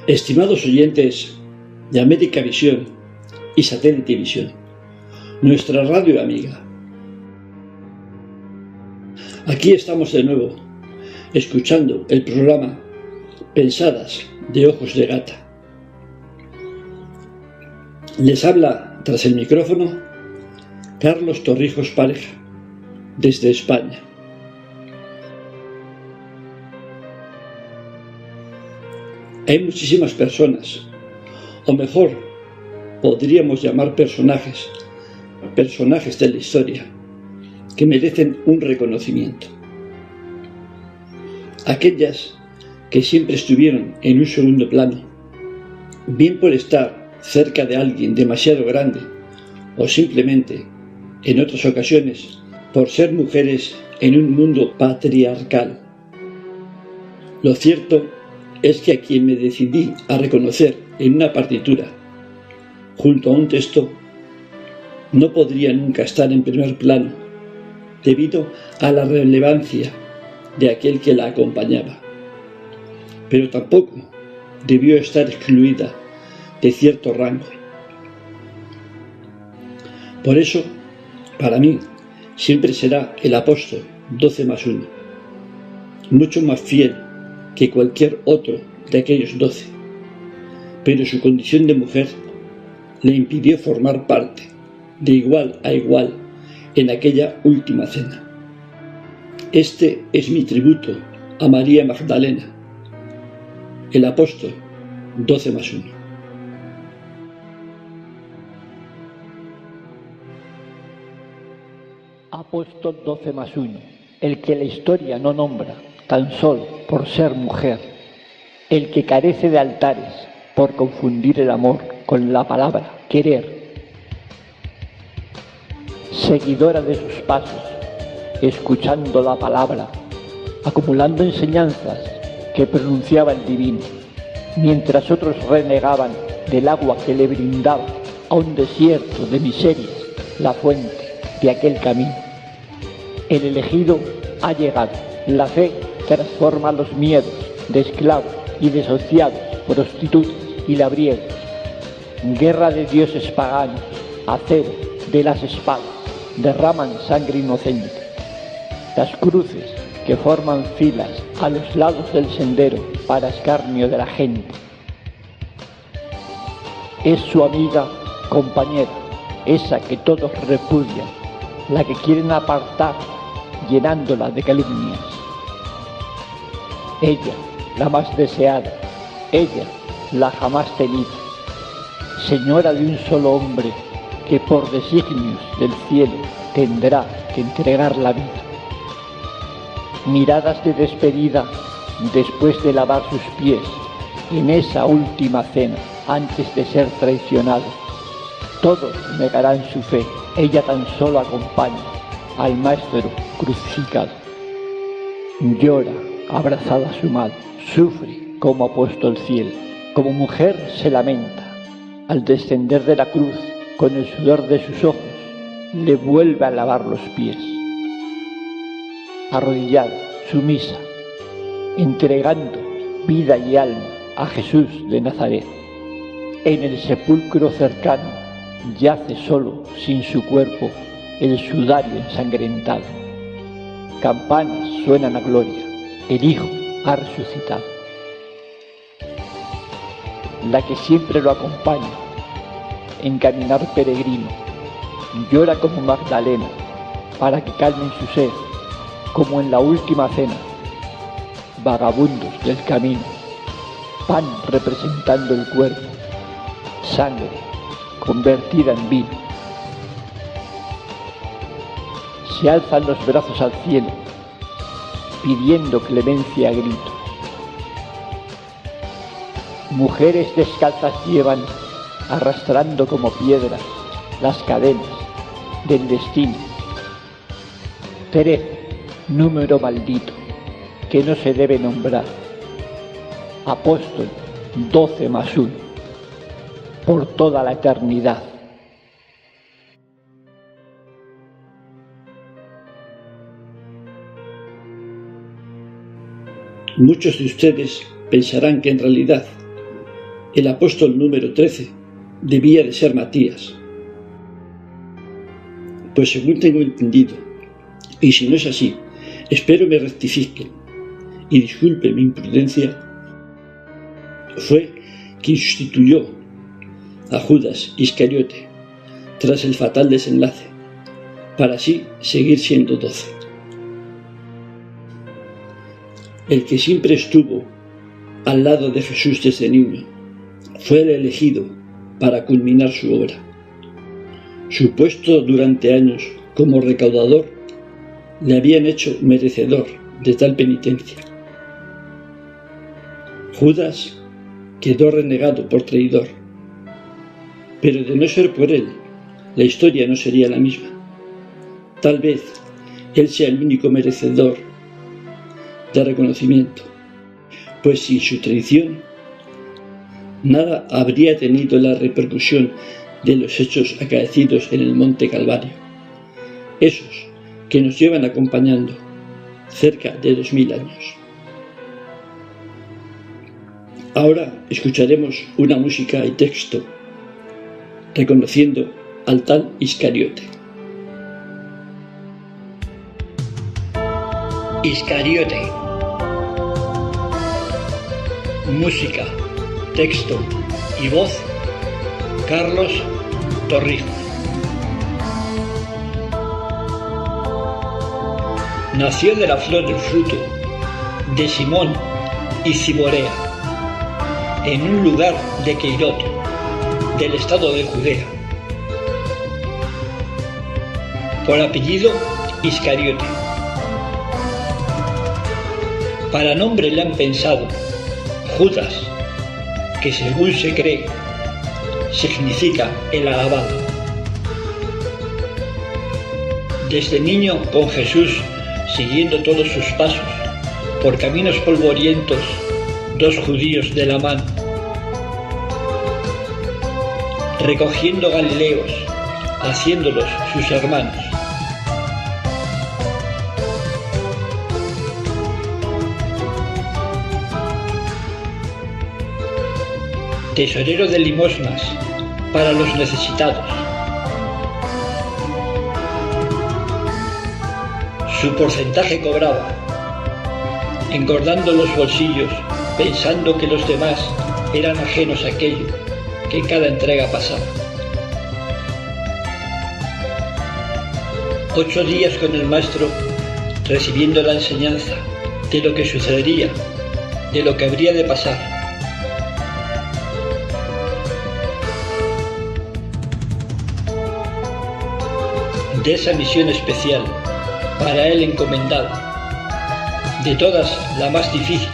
Estimados oyentes de América Visión y Satélite Visión, nuestra radio amiga. Aquí estamos de nuevo, escuchando el programa Pensadas de Ojos de Gata. Les habla tras el micrófono Carlos Torrijos Pareja, desde España. Hay muchísimas personas, o mejor, podríamos llamar personajes de la historia, que merecen un reconocimiento. Aquellas que siempre estuvieron en un segundo plano, bien por estar cerca de alguien demasiado grande, o simplemente, en otras ocasiones, por ser mujeres en un mundo patriarcal. Lo cierto es que a quien me decidí a reconocer en una partitura, junto a un texto, no podría nunca estar en primer plano, debido a la relevancia de aquel que la acompañaba. Pero tampoco debió estar excluida de cierto rango. Por eso, para mí, siempre será el apóstol 12+1, mucho más fiel que cualquier otro de aquellos 12, pero su condición de mujer le impidió formar parte, de igual a igual, en aquella última cena. Este es mi tributo a María Magdalena, el apóstol 12+1. Apóstol 12+1, el que la historia no nombra tan solo por ser mujer, el que carece de altares por confundir el amor con la palabra querer. Seguidora de sus pasos, escuchando la palabra, acumulando enseñanzas que pronunciaba el divino, mientras otros renegaban del agua que le brindaba a un desierto de miserias la fuente de aquel camino. El elegido ha llegado, la fe transforma los miedos de esclavos y desociados, prostitutas y labriegos. Guerra de dioses paganos, acero de las espadas, derraman sangre inocente. Las cruces que forman filas a los lados del sendero para escarnio de la gente. Es su amiga, compañera, esa que todos repudian, la que quieren apartar, llenándola de calumnias. Ella, la más deseada, ella, la jamás tenida, señora de un solo hombre que por designios del cielo tendrá que entregar la vida. Miradas de despedida después de lavar sus pies en esa última cena antes de ser traicionado. Todos negarán su fe, ella tan solo acompaña al Maestro crucificado. Llora abrazada a su madre, sufre como ha puesto el cielo, como mujer se lamenta. Al descender de la cruz, con el sudor de sus ojos, le vuelve a lavar los pies. Arrodillada, sumisa, entregando vida y alma a Jesús de Nazaret. En el sepulcro cercano yace solo, sin su cuerpo, el sudario ensangrentado. Campanas suenan a gloria, el Hijo ha resucitado. La que siempre lo acompaña en caminar peregrino, llora como Magdalena para que calmen su sed, como en la última cena, vagabundos del camino, pan representando el cuerpo, sangre convertida en vino. Se alzan los brazos al cielo, pidiendo clemencia a grito. Mujeres descalzas llevan, arrastrando como piedras, las cadenas del destino. 13, número maldito, que no se debe nombrar. Apóstol 12+1, por toda la eternidad. Muchos de ustedes pensarán que en realidad el apóstol número 13 debía de ser Matías. Pues según tengo entendido, y si no es así, espero me rectifiquen y disculpen mi imprudencia, fue quien sustituyó a Judas Iscariote tras el fatal desenlace, para así seguir siendo 12. El que siempre estuvo al lado de Jesús desde niño fue el elegido para culminar su obra. Su puesto durante años como recaudador le habían hecho merecedor de tal penitencia. Judas quedó renegado por traidor, pero de no ser por él, la historia no sería la misma. Tal vez él sea el único merecedor de reconocimiento, pues sin su traición nada habría tenido la repercusión de los hechos acaecidos en el Monte Calvario, esos que nos llevan acompañando cerca de 2000 años. Ahora escucharemos una música y texto reconociendo al tal Iscariote. Iscariote. Música, texto y voz, Carlos Torrijos. Nació de la flor del fruto de Simón y Ciborea, en un lugar de Queirot, del estado de Judea. Por apellido Iscariote. Para nombre le han pensado Judas, que según se cree significa el alabado. Desde niño con Jesús siguiendo todos sus pasos, por caminos polvorientos, dos judíos de la mano, recogiendo galileos, haciéndolos sus hermanos. Tesorero de limosnas para los necesitados. Su porcentaje cobraba, engordando los bolsillos, pensando que los demás eran ajenos a aquello que en cada entrega pasaba. 8 días con el maestro, recibiendo la enseñanza de lo que sucedería, de lo que habría de pasar. De esa misión especial, para él encomendada, de todas la más difícil,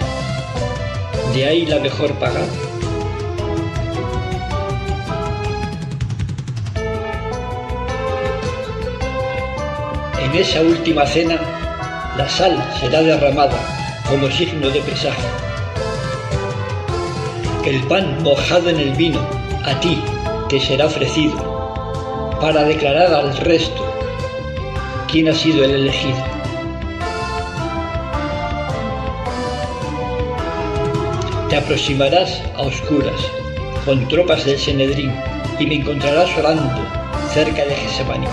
de ahí la mejor pagada. En esa última cena, la sal será derramada como signo de presagio. El pan mojado en el vino, a ti te será ofrecido, para declarar al resto quién ha sido el elegido. Te aproximarás a oscuras, con tropas del Sanedrín, y me encontrarás orando cerca de Getsemaní.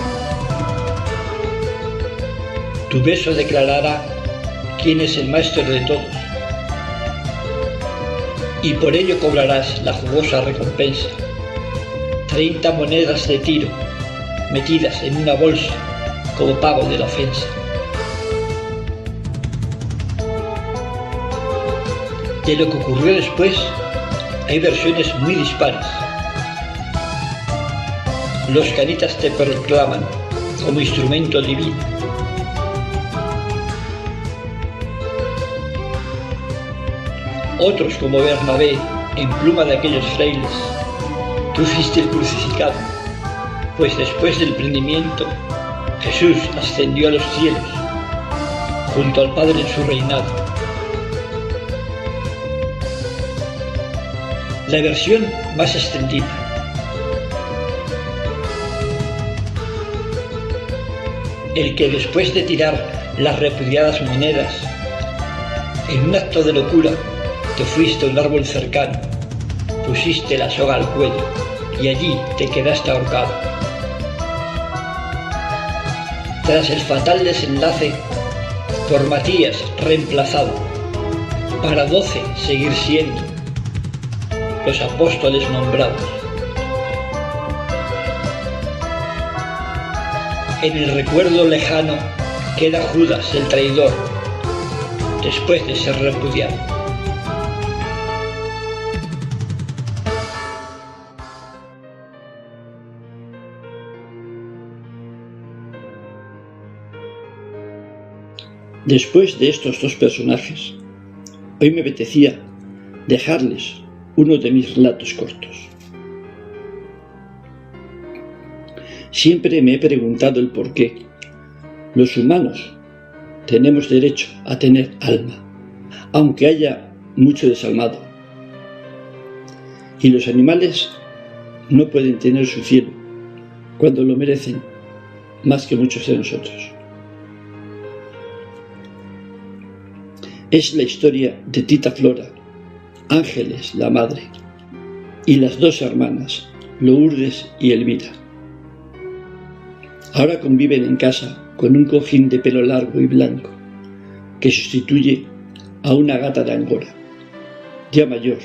Tu beso declarará quién es el maestro de todos, y por ello cobrarás la jugosa recompensa, 30 monedas de Tiro, metidas en una bolsa como pago de la ofensa. De lo que ocurrió después hay versiones muy dispares. Los canitas te proclaman como instrumento divino. Otros, como Bernabé, en pluma de aquellos frailes, tú fuiste el crucificado, pues después del prendimiento Jesús ascendió a los cielos, junto al Padre en su reinado. La versión más extendida. El que después de tirar las repudiadas monedas, en un acto de locura, te fuiste a un árbol cercano, pusiste la soga al cuello y allí te quedaste ahorcado. Tras el fatal desenlace, por Matías reemplazado, para 12 seguir siendo los apóstoles nombrados. En el recuerdo lejano queda Judas el traidor, después de ser repudiado. Después de estos dos personajes, hoy me apetecía dejarles uno de mis relatos cortos. Siempre me he preguntado el por qué los humanos tenemos derecho a tener alma, aunque haya mucho desalmado, y los animales no pueden tener su cielo cuando lo merecen más que muchos de nosotros. Es la historia de Tita Flora, Ángeles, la madre, y las dos hermanas, Lourdes y Elvira. Ahora conviven en casa con un cojín de pelo largo y blanco que sustituye a una gata de Angora, ya mayor,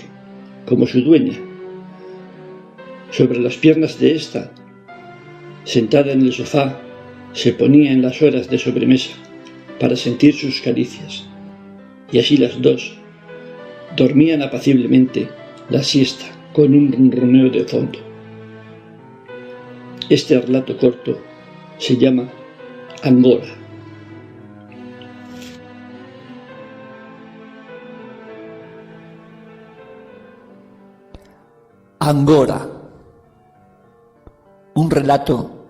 como su dueña. Sobre las piernas de esta, sentada en el sofá, se ponía en las horas de sobremesa para sentir sus caricias, y así las dos dormían apaciblemente la siesta con un ronroneo de fondo. Este relato corto se llama Angora. Angora, un relato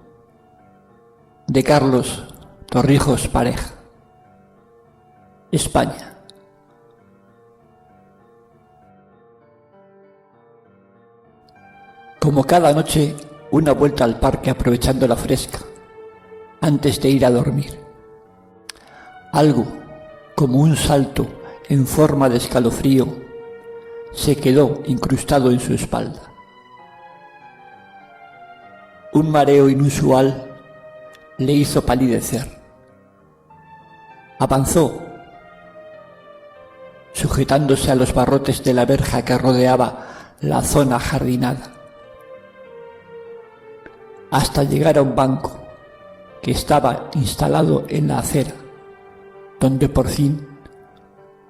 de Carlos Torrijos Pareja, España. Como cada noche, una vuelta al parque aprovechando la fresca, antes de ir a dormir. Algo como un salto en forma de escalofrío se quedó incrustado en su espalda. Un mareo inusual le hizo palidecer. Avanzó, sujetándose a los barrotes de la verja que rodeaba la zona jardinada, hasta llegar a un banco que estaba instalado en la acera, donde por fin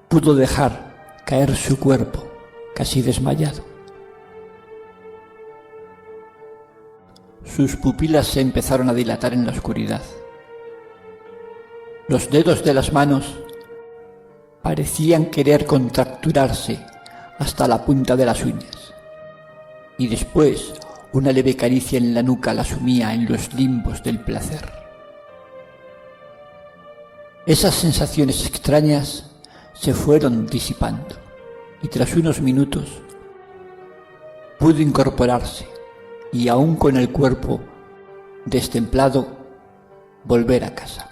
pudo dejar caer su cuerpo casi desmayado. Sus pupilas se empezaron a dilatar en la oscuridad. Los dedos de las manos parecían querer contracturarse hasta la punta de las uñas, y después una leve caricia en la nuca la sumía en los limbos del placer. Esas sensaciones extrañas se fueron disipando y tras unos minutos pudo incorporarse y aún con el cuerpo destemplado volver a casa.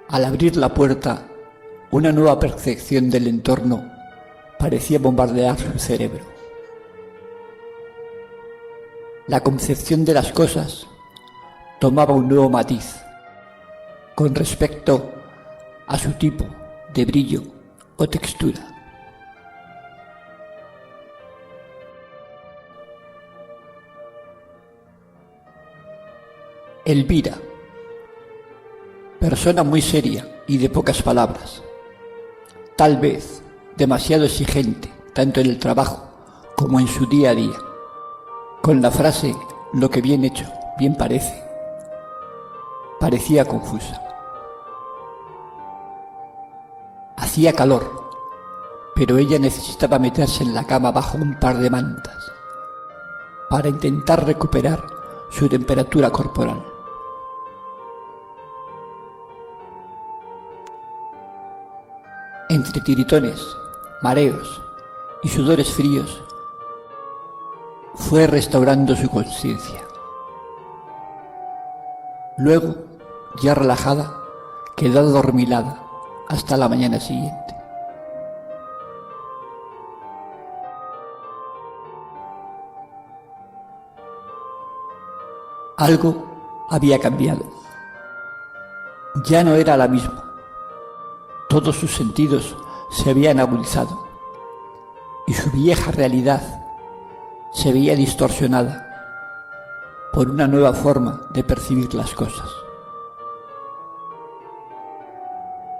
Al abrir la puerta, una nueva percepción del entorno parecía bombardear su cerebro. La concepción de las cosas tomaba un nuevo matiz con respecto a su tipo de brillo o textura. Elvira, persona muy seria y de pocas palabras, tal vez demasiado exigente tanto en el trabajo como en su día a día. Con la frase «lo que bien hecho, bien parece», parecía confusa. Hacía calor, pero ella necesitaba meterse en la cama bajo un par de mantas para intentar recuperar su temperatura corporal. Entre tiritones, mareos y sudores fríos, fue restaurando su conciencia. Luego, ya relajada, quedó adormilada hasta la mañana siguiente. Algo había cambiado. Ya no era la misma. Todos sus sentidos se habían agudizado y su vieja realidad se veía distorsionada por una nueva forma de percibir las cosas.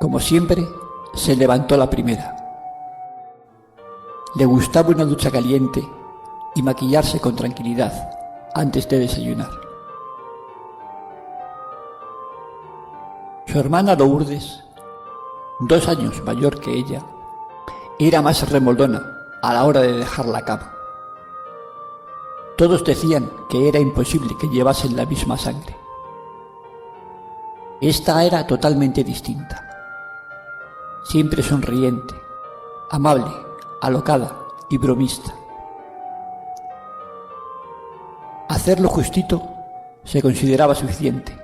Como siempre, se levantó la primera. Le gustaba una ducha caliente y maquillarse con tranquilidad antes de desayunar. Su hermana Lourdes, 2 años mayor que ella, era más remoldona a la hora de dejar la cama. Todos decían que era imposible que llevasen la misma sangre. Esta era totalmente distinta. Siempre sonriente, amable, alocada y bromista. Hacer lo justito se consideraba suficiente,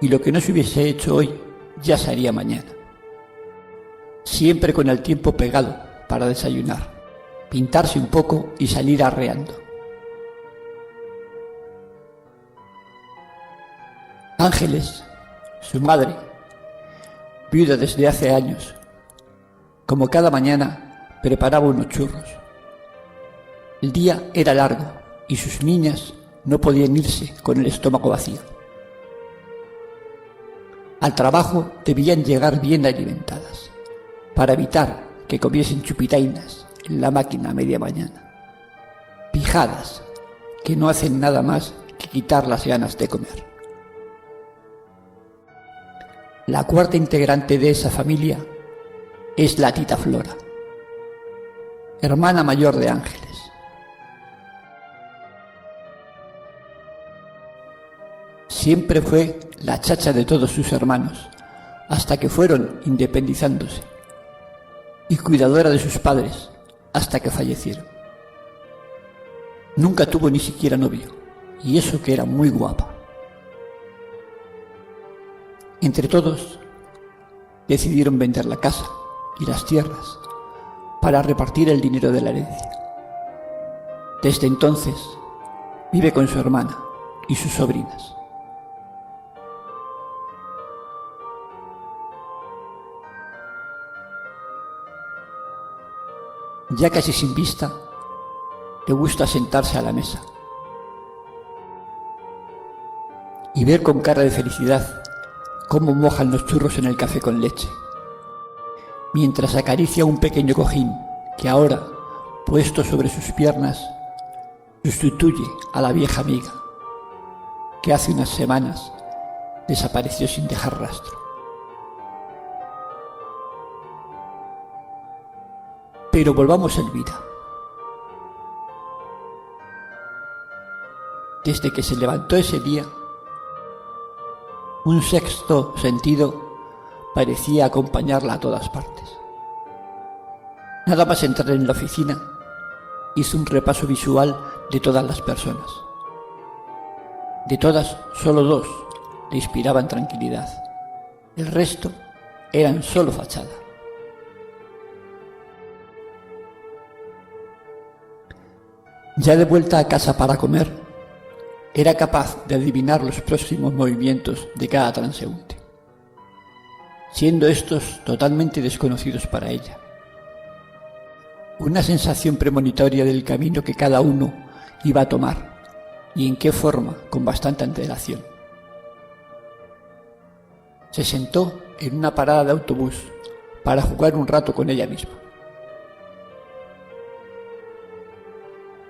y lo que no se hubiese hecho hoy ya se haría mañana. Siempre con el tiempo pegado para desayunar, pintarse un poco y salir arreando. Ángeles, su madre, viuda desde hace años, como cada mañana preparaba unos churros. El día era largo y sus niñas no podían irse con el estómago vacío. Al trabajo debían llegar bien alimentadas, para evitar que comiesen chupitainas en la máquina a media mañana. Pijadas que no hacen nada más que quitar las ganas de comer. La cuarta integrante de esa familia es la tita Flora, hermana mayor de Ángeles. Siempre fue la chacha de todos sus hermanos, hasta que fueron independizándose, y cuidadora de sus padres, hasta que fallecieron. Nunca tuvo ni siquiera novio, y eso que era muy guapa. Entre todos, decidieron vender la casa y las tierras para repartir el dinero de la herencia. Desde entonces, vive con su hermana y sus sobrinas. Ya casi sin vista, le gusta sentarse a la mesa y ver con cara de felicidad cómo mojan los churros en el café con leche, mientras acaricia un pequeño cojín que ahora, puesto sobre sus piernas, sustituye a la vieja amiga que hace unas semanas desapareció sin dejar rastro. Pero volvamos a Elvira. Desde que se levantó ese día, un sexto sentido parecía acompañarla a todas partes. Nada más entrar en la oficina, hizo un repaso visual de todas las personas. De todas, solo 2 le inspiraban tranquilidad. El resto eran solo fachada. Ya de vuelta a casa para comer, era capaz de adivinar los próximos movimientos de cada transeúnte, siendo estos totalmente desconocidos para ella. Una sensación premonitoria del camino que cada uno iba a tomar y en qué forma, con bastante antelación. Se sentó en una parada de autobús para jugar un rato con ella misma.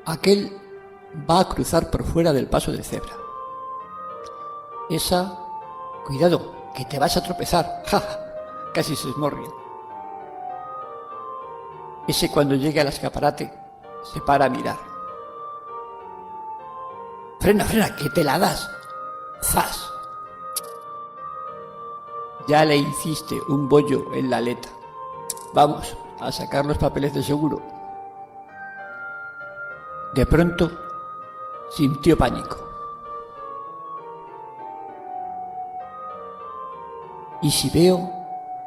Aquel va a cruzar por fuera del paso de cebra. Esa, cuidado, que te vas a tropezar. ¡Ja! Casi se esmorria. Ese, cuando llegue al escaparate, se para a mirar. Frena, frena, que te la das. ¡Zas! Ya le hiciste un bollo en la aleta. Vamos a sacar los papeles de seguro. De pronto, sintió pánico. ¿Y si veo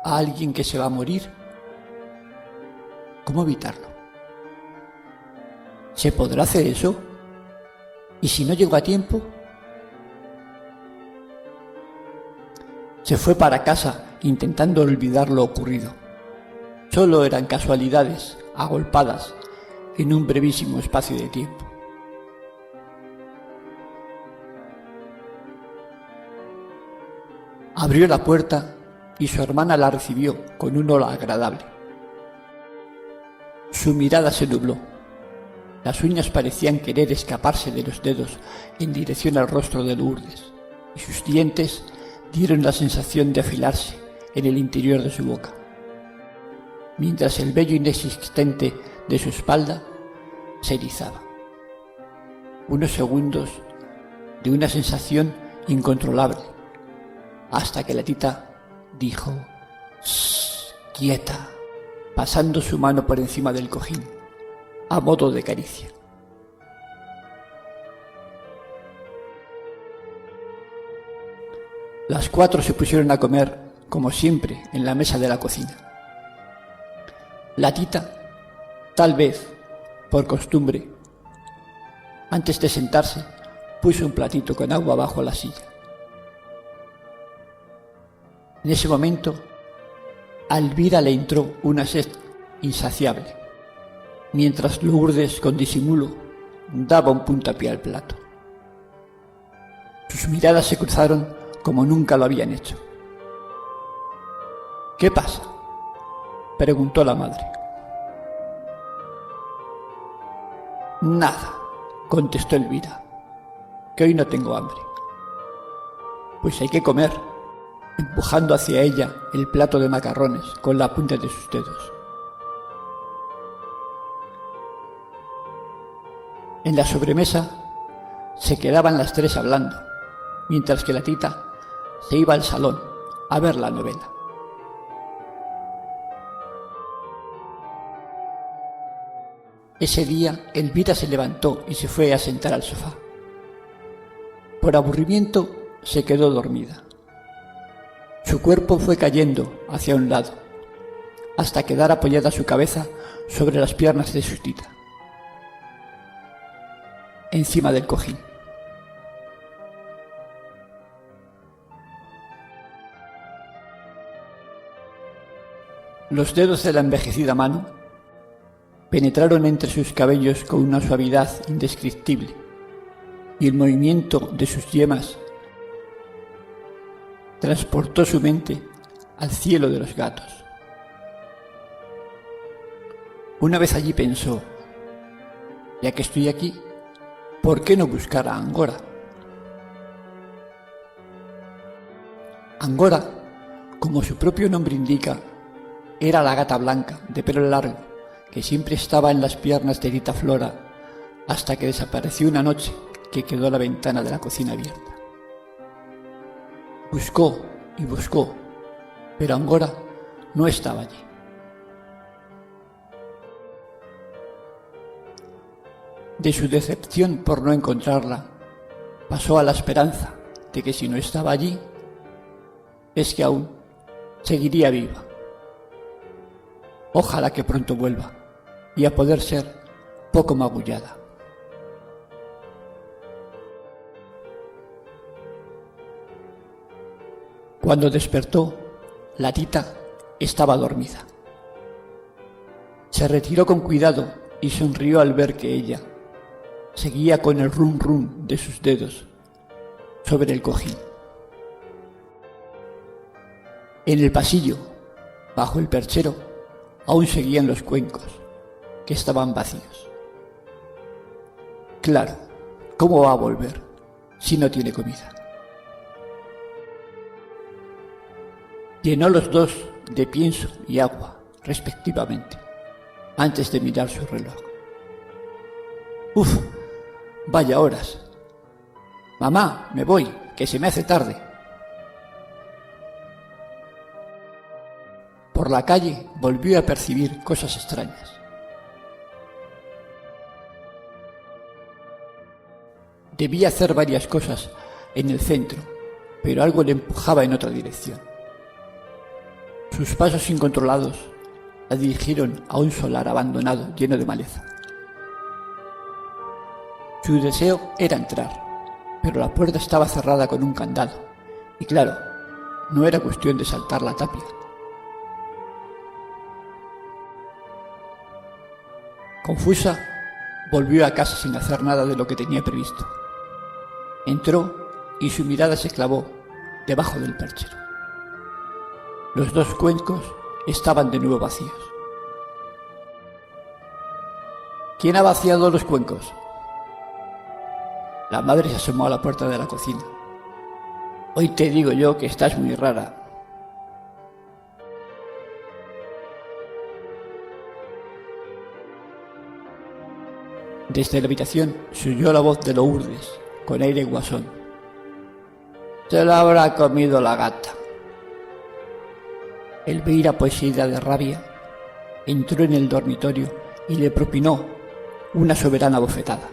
a alguien que se va a morir? ¿Cómo evitarlo? ¿Se podrá hacer eso? ¿Y si no llego a tiempo? Se fue para casa intentando olvidar lo ocurrido. Solo eran casualidades agolpadas en un brevísimo espacio de tiempo. Abrió la puerta y su hermana la recibió con un olor agradable. Su mirada se nubló. Las uñas parecían querer escaparse de los dedos en dirección al rostro de Lourdes, y sus dientes dieron la sensación de afilarse en el interior de su boca, mientras el vello inexistente de su espalda se erizaba. Unos segundos de una sensación incontrolable, hasta que la tita dijo: «Shh, quieta», pasando su mano por encima del cojín, a modo de caricia. Las cuatro se pusieron a comer, como siempre, en la mesa de la cocina. La tita, tal vez por costumbre, antes de sentarse, puso un platito con agua bajo la silla. En ese momento, a Elvira le entró una sed insaciable, mientras Lourdes, con disimulo, daba un puntapié al plato. Sus miradas se cruzaron como nunca lo habían hecho. «¿Qué pasa?», preguntó la madre. «Nada», contestó Elvira, «que hoy no tengo hambre». «Pues hay que comer», empujando hacia ella el plato de macarrones con la punta de sus dedos. En la sobremesa se quedaban las tres hablando, mientras que la tita se iba al salón a ver la novela. Ese día Elvira se levantó y se fue a sentar al sofá. Por aburrimiento se quedó dormida. Su cuerpo fue cayendo hacia un lado, hasta quedar apoyada su cabeza sobre las piernas de su tita, encima del cojín. Los dedos de la envejecida mano penetraron entre sus cabellos con una suavidad indescriptible, y el movimiento de sus yemas transportó su mente al cielo de los gatos. Una vez allí pensó: ya que estoy aquí, ¿por qué no buscar a Angora? Angora, como su propio nombre indica, era la gata blanca de pelo largo que siempre estaba en las piernas de Tita Flora hasta que desapareció una noche que quedó la ventana de la cocina abierta. Buscó y buscó, pero Angora no estaba allí. De su decepción por no encontrarla, pasó a la esperanza de que si no estaba allí, es que aún seguiría viva. Ojalá que pronto vuelva, y a poder ser poco magullada. Cuando despertó, la tita estaba dormida. Se retiró con cuidado y sonrió al ver que ella seguía con el rum rum de sus dedos sobre el cojín. En el pasillo, bajo el perchero, aún seguían los cuencos, que estaban vacíos. Claro, ¿cómo va a volver si no tiene comida? Llenó los dos de pienso y agua, respectivamente, antes de mirar su reloj. ¡Uf! ¡Vaya horas! Mamá, me voy, que se me hace tarde. Por la calle volvió a percibir cosas extrañas. Debía hacer varias cosas en el centro, pero algo le empujaba en otra dirección. Sus pasos incontrolados la dirigieron a un solar abandonado lleno de maleza. Su deseo era entrar, pero la puerta estaba cerrada con un candado, y claro, no era cuestión de saltar la tapia. Confusa, volvió a casa sin hacer nada de lo que tenía previsto. Entró y su mirada se clavó debajo del perchero. Los 2 cuencos estaban de nuevo vacíos. ¿Quién ha vaciado los cuencos? La madre se asomó a la puerta de la cocina. Hoy te digo yo que estás muy rara. Desde la habitación se oyó la voz de Lourdes, con aire guasón. Se la habrá comido la gata. Elvira, poseída de rabia, entró en el dormitorio y le propinó una soberana bofetada.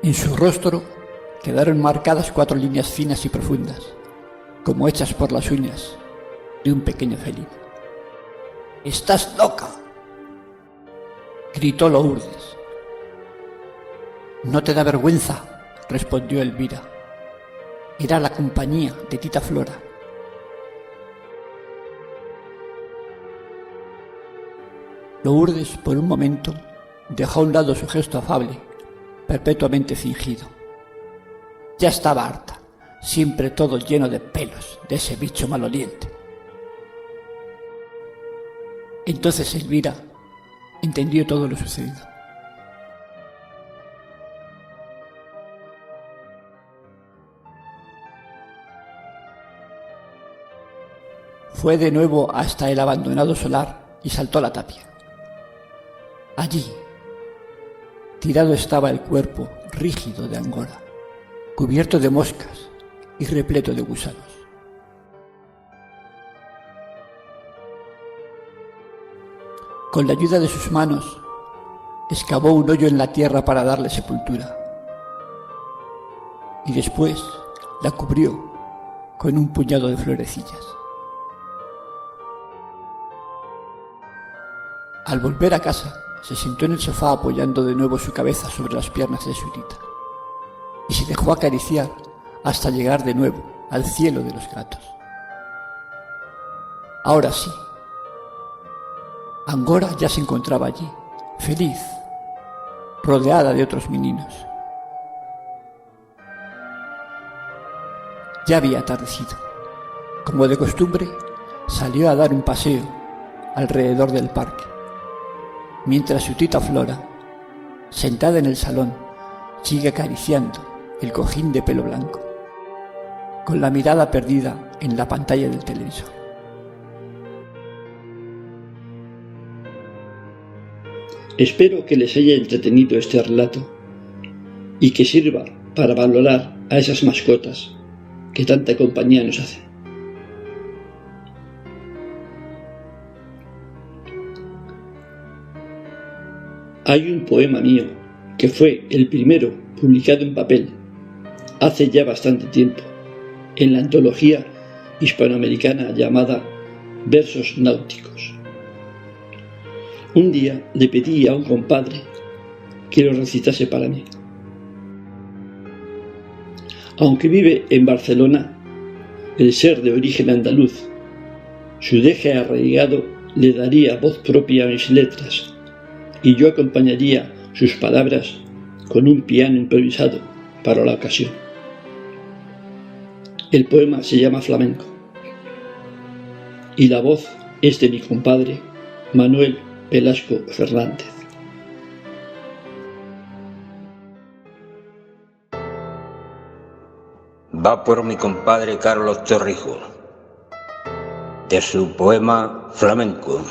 En su rostro quedaron marcadas 4 líneas finas y profundas, como hechas por las uñas de un pequeño felino. ¡Estás loca!, gritó Lourdes. ¿No te da vergüenza?, respondió Elvira. Era la compañía de tita Flora. Lourdes, por un momento, dejó a un lado su gesto afable, perpetuamente fingido. Ya estaba harta, siempre todo lleno de pelos, de ese bicho maloliente. Entonces Elvira entendió todo lo sucedido. Fue de nuevo hasta el abandonado solar y saltó la tapia. Allí, tirado estaba el cuerpo rígido de Angora, cubierto de moscas y repleto de gusanos. Con la ayuda de sus manos, excavó un hoyo en la tierra para darle sepultura. Y después la cubrió con un puñado de florecillas. Al volver a casa, se sentó en el sofá apoyando de nuevo su cabeza sobre las piernas de su tita y se dejó acariciar hasta llegar de nuevo al cielo de los gatos. Ahora sí, Angora ya se encontraba allí, feliz, rodeada de otros meninos. Ya había atardecido. Como de costumbre, salió a dar un paseo alrededor del parque, mientras su tita Flora, sentada en el salón, sigue acariciando el cojín de pelo blanco, con la mirada perdida en la pantalla del televisor. Espero que les haya entretenido este relato y que sirva para valorar a esas mascotas que tanta compañía nos hacen. Hay un poema mío que fue el primero publicado en papel hace ya bastante tiempo en la antología hispanoamericana llamada Versos Náuticos. Un día le pedí a un compadre que lo recitase para mí. Aunque vive en Barcelona, el ser de origen andaluz, su deje arraigado le daría voz propia a mis letras, y yo acompañaría sus palabras con un piano improvisado para la ocasión. El poema se llama Flamenco, y la voz es de mi compadre Manuel Velasco Fernández. Va por mi compadre Carlos Torrijos, de su poema Flamenco.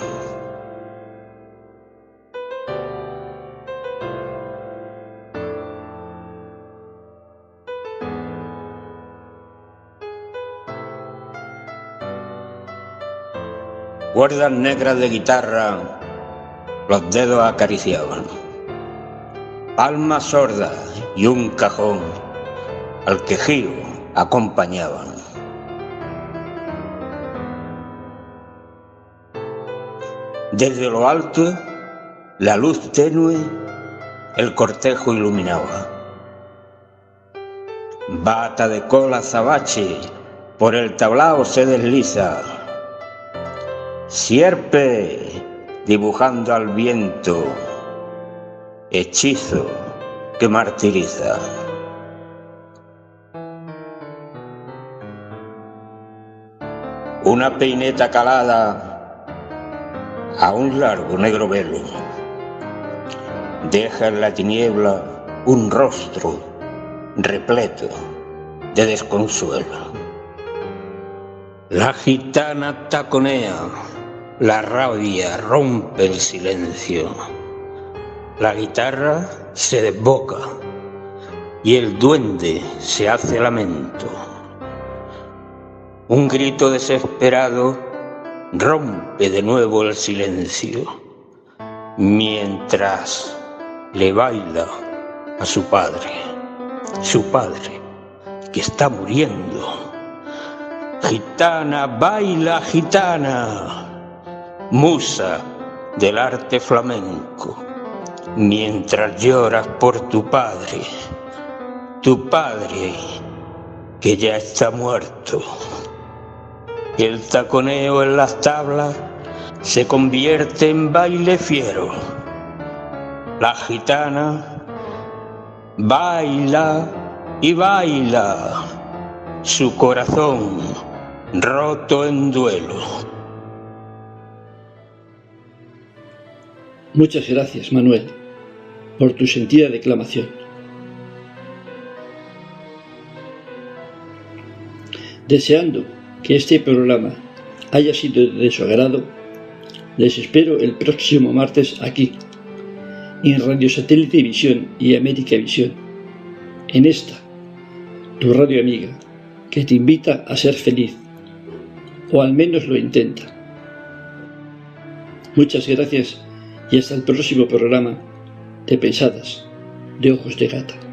Cuerdas negras de guitarra los dedos acariciaban, palmas sordas y un cajón al quejío acompañaban. Desde lo alto, la luz tenue el cortejo iluminaba. bata de cola azabache, por el tablao se desliza. Sierpe dibujando al viento, hechizo que martiriza. Una peineta calada a un largo negro velo deja en la tiniebla un rostro repleto de desconsuelo. La gitana taconea, la rabia rompe el silencio, la guitarra se desboca y el duende se hace lamento. Un grito desesperado rompe de nuevo el silencio, mientras le baila a su padre que está muriendo. Gitana, baila gitana, musa del arte flamenco, mientras lloras por tu padre que ya está muerto. El taconeo en las tablas se convierte en baile fiero. La gitana baila y baila, su corazón roto en duelo. Muchas gracias, Manuel, por tu sentida declamación. Deseando que este programa haya sido de su agrado, les espero el próximo martes aquí, en Radio Satélite Visión y América Visión, en esta, tu radio amiga, que te invita a ser feliz, o al menos lo intenta. Muchas gracias y hasta el próximo programa de Pensadas de Ojos de Gata.